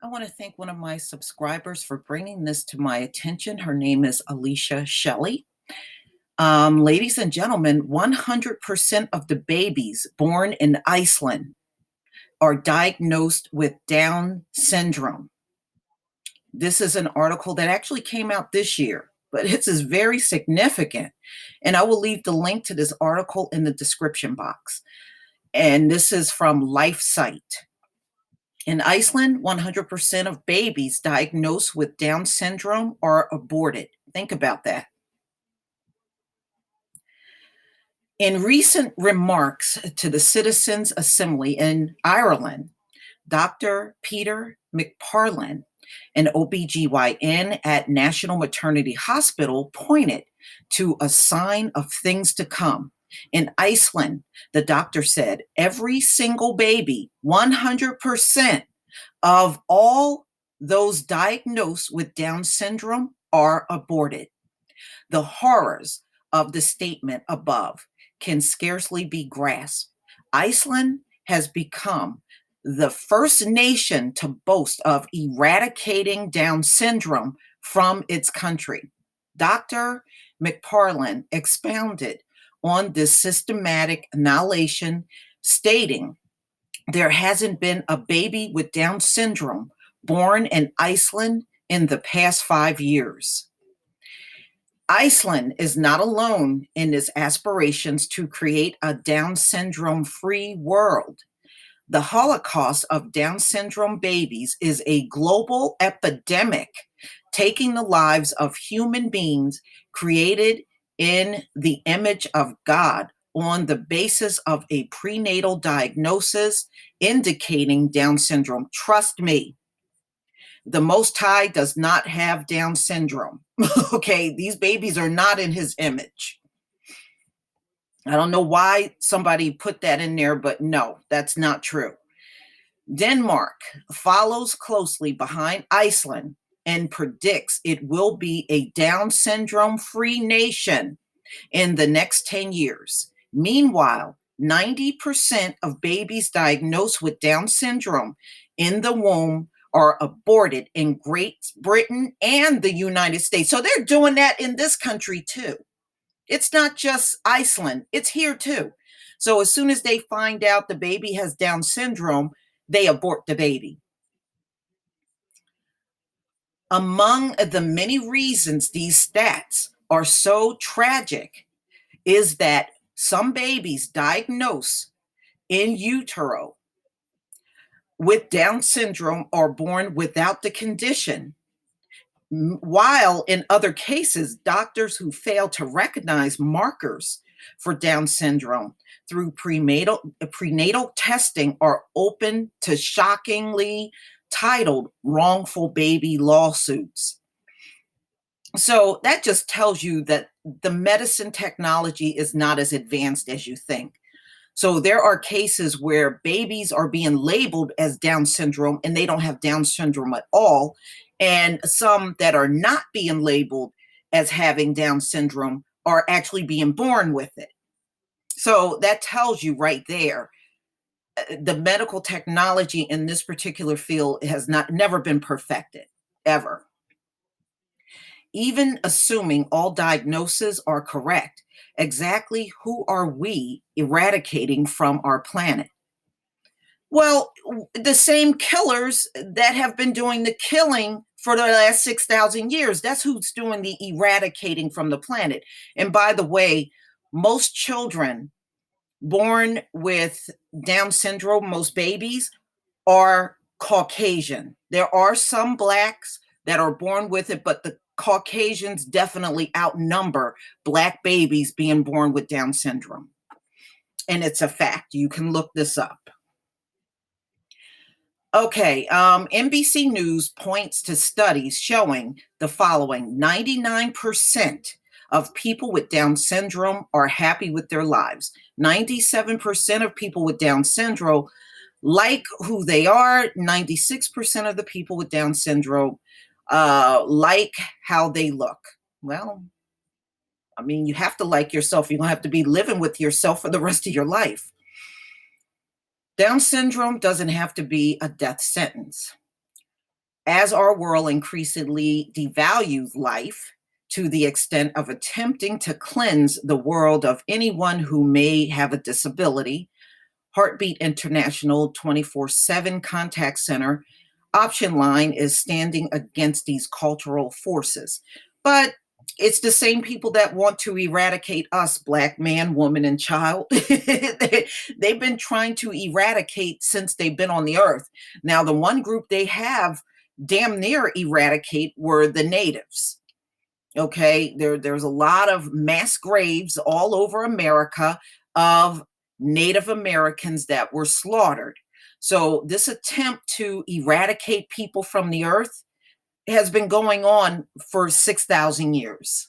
I want to thank one of my subscribers for bringing this to my attention. Her name is Alicia Shelley. Ladies and gentlemen, 100% of the babies born in Iceland are diagnosed with Down syndrome. This is an article that actually came out this year, but it is very significant. And I will leave the link to this article in the description box. And this is from LifeSite. In Iceland, 100% of babies diagnosed with Down syndrome are aborted. Think about that. In recent remarks to the Citizens' Assembly in Ireland, Dr. Peter McParlin, an OBGYN at National Maternity Hospital, pointed to a sign of things to come. In Iceland, the doctor said every single baby, 100% of all those diagnosed with Down syndrome, are aborted. The horrors of the statement above can scarcely be grasped. Iceland has become the first nation to boast of eradicating Down syndrome from its country. Dr. McParlin expounded on this systematic annihilation, stating, "There hasn't been a baby with Down syndrome born in Iceland in the past 5 years." Iceland is not alone in its aspirations to create a Down syndrome-free world. The Holocaust of Down syndrome babies is a global epidemic, taking the lives of human beings created in the image of God on the basis of a prenatal diagnosis indicating Down syndrome. Trust me, the Most High does not have Down syndrome. Okay, these babies are not in his image. I don't know why somebody put that in there, but no, that's not true. Denmark follows closely behind Iceland and predicts it will be a Down syndrome-free nation in the next 10 years. Meanwhile, 90% of babies diagnosed with Down syndrome in the womb are aborted in Great Britain and the United States. So they're doing that in this country too. It's not just Iceland, it's here too. So as soon as they find out the baby has Down syndrome, they abort the baby. Among the many reasons these stats are so tragic is that some babies diagnosed in utero with Down syndrome are born without the condition, while in other cases, doctors who fail to recognize markers for Down syndrome through prenatal testing are open to shockingly titled wrongful baby lawsuits. So that just tells you that the medicine technology is not as advanced as you think. So there are cases where babies are being labeled as Down syndrome and they don't have Down syndrome at all. And some that are not being labeled as having Down syndrome are actually being born with it. So that tells you right there, the medical technology in this particular field has never been perfected, ever. Even assuming all diagnoses are correct, exactly who are we eradicating from our planet? Well, the same killers that have been doing the killing for the last 6,000 years. That's who's doing the eradicating from the planet. And by the way, most children born with Down syndrome, most babies, are Caucasian. There are some Blacks that are born with it, but the Caucasians definitely outnumber Black babies being born with Down syndrome. And it's a fact. You can look this up. Okay, NBC News points to studies showing the following: 99% of people with Down syndrome are happy with their lives. 97% of people with Down syndrome like who they are. 96% of the people with Down syndrome like how they look. Well, I mean, you have to like yourself. You don't have to be living with yourself for the rest of your life. Down syndrome doesn't have to be a death sentence. As our world increasingly devalues life to the extent of attempting to cleanse the world of anyone who may have a disability, Heartbeat International 24/7 Contact Center option line is standing against these cultural forces. But it's the same people that want to eradicate us, Black man, woman, and child. They've been trying to eradicate since they've been on the earth. Now, the one group they have damn near eradicate were the natives. Okay, there's a lot of mass graves all over America of Native Americans that were slaughtered. So this attempt to eradicate people from the earth has been going on for 6,000 years.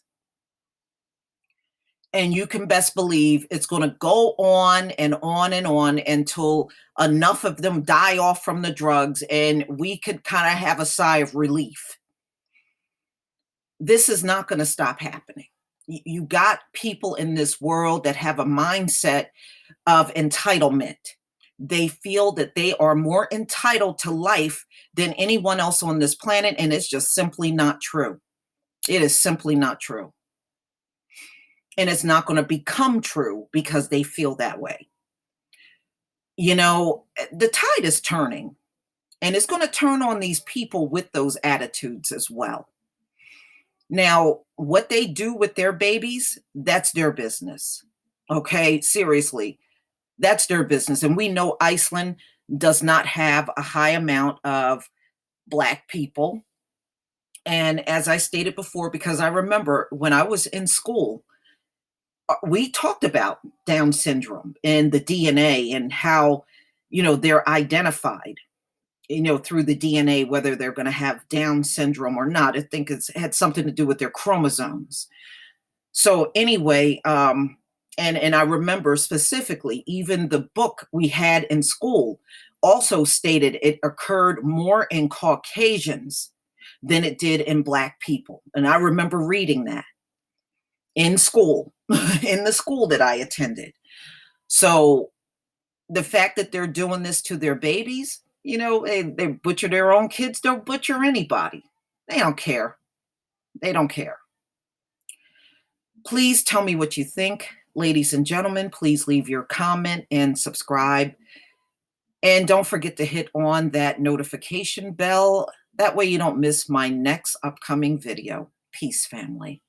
And you can best believe it's going to go on and on and on until enough of them die off from the drugs and we could kind of have a sigh of relief. This is not going to stop happening. You got people in this world that have a mindset of entitlement. They feel that they are more entitled to life than anyone else on this planet, and it's just simply not true. It is simply not true. And it's not going to become true because they feel that way. The tide is turning, and it's going to turn on these people with those attitudes as well. Now, what they do with their babies, that's their business. Okay, seriously, that's their business. And we know Iceland does not have a high amount of Black people. And as I stated before, because I remember when I was in school, we talked about Down syndrome and the DNA and how, they're identified, through the DNA, whether they're going to have Down syndrome or not. I think it's had something to do with their chromosomes. So anyway, and I remember specifically, even the book we had in school also stated it occurred more in Caucasians than it did in Black people. And I remember reading that in school, in the school that I attended. So the fact that they're doing this to their babies, they butcher their own kids, they'll butcher anybody. They don't care. They don't care. Please tell me what you think. Ladies and gentlemen, please leave your comment and subscribe. And don't forget to hit on that notification bell. That way you don't miss my next upcoming video. Peace, family.